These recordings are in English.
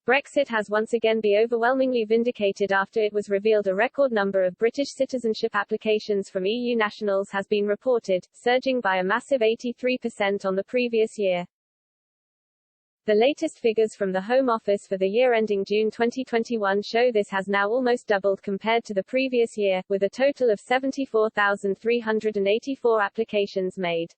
Brexit has once again been overwhelmingly vindicated after it was revealed a record number of British citizenship applications from EU nationals has been reported, surging by a massive 83% on the previous year. The latest figures from the Home Office for the year ending June 2021 show this has now almost doubled compared to the previous year, with a total of 74,384 applications made.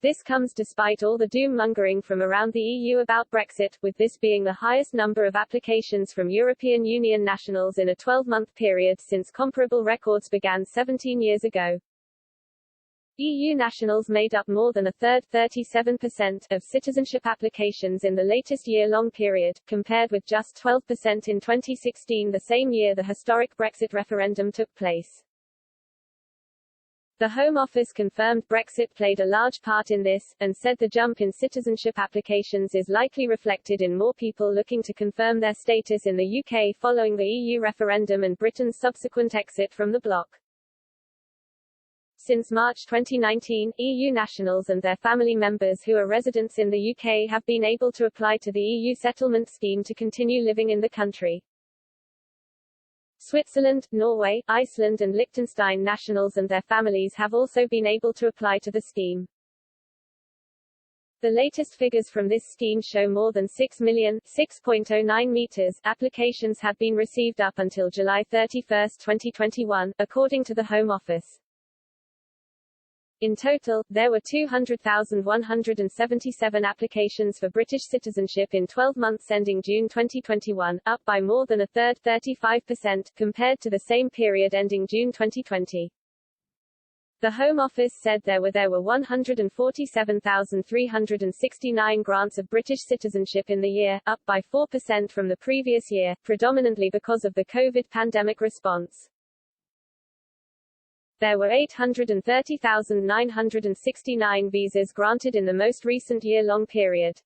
This comes despite all the doom-mongering from around the EU about Brexit, with this being the highest number of applications from European Union nationals in a 12-month period since comparable records began 17 years ago. EU nationals made up more than a third, 37%, of citizenship applications in the latest year-long period, compared with just 12% in 2016, the same year the historic Brexit referendum took place. The Home Office confirmed Brexit played a large part in this, and said the jump in citizenship applications is likely reflected in more people looking to confirm their status in the UK following the EU referendum and Britain's subsequent exit from the bloc. Since March 2019, EU nationals and their family members who are residents in the UK have been able to apply to the EU settlement scheme to continue living in the country. Switzerland, Norway, Iceland and Liechtenstein nationals and their families have also been able to apply to the scheme. The latest figures from this scheme show more than 6 million (6.09 meters) applications had been received up until July 31, 2021, according to the Home Office. In total, there were 200,177 applications for British citizenship in 12 months ending June 2021, up by more than a third, 35%, compared to the same period ending June 2020. The Home Office said there were 147,369 grants of British citizenship in the year, up by 4% from the previous year, predominantly because of the COVID pandemic response. There were 830,969 visas granted in the most recent year-long period.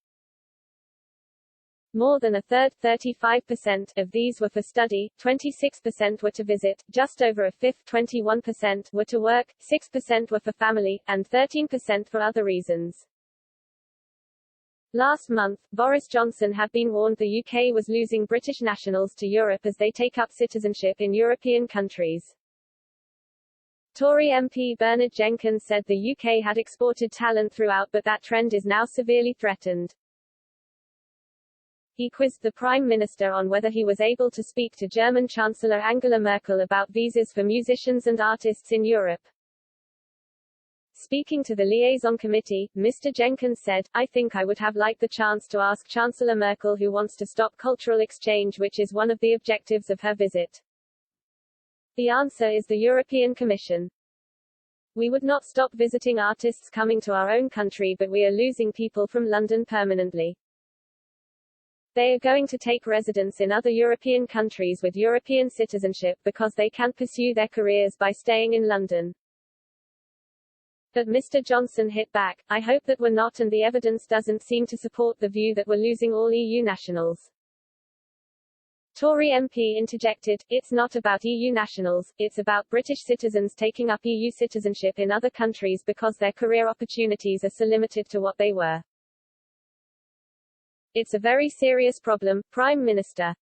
More than a third, 35%, of these were for study, 26% were to visit, just over a fifth, 21%, were to work, 6% were for family, and 13% for other reasons. Last month, Boris Johnson had been warned the UK was losing British nationals to Europe as they take up citizenship in European countries. Tory MP Bernard Jenkins said the UK had exported talent throughout, but that trend is now severely threatened. He quizzed the Prime Minister on whether he was able to speak to German Chancellor Angela Merkel about visas for musicians and artists in Europe. Speaking to the Liaison Committee, Mr. Jenkins said, "I think I would have liked the chance to ask Chancellor Merkel who wants to stop cultural exchange, which is one of the objectives of her visit. The answer is the European Commission. We would not stop visiting artists coming to our own country, but we are losing people from London permanently. They are going to take residence in other European countries with European citizenship because they can't pursue their careers by staying in London." But Mr. Johnson hit back, "I hope that we're not, and the evidence doesn't seem to support the view that we're losing all EU nationals." Tory MP interjected, "It's not about EU nationals, it's about British citizens taking up EU citizenship in other countries because their career opportunities are so limited to what they were. It's a very serious problem, Prime Minister.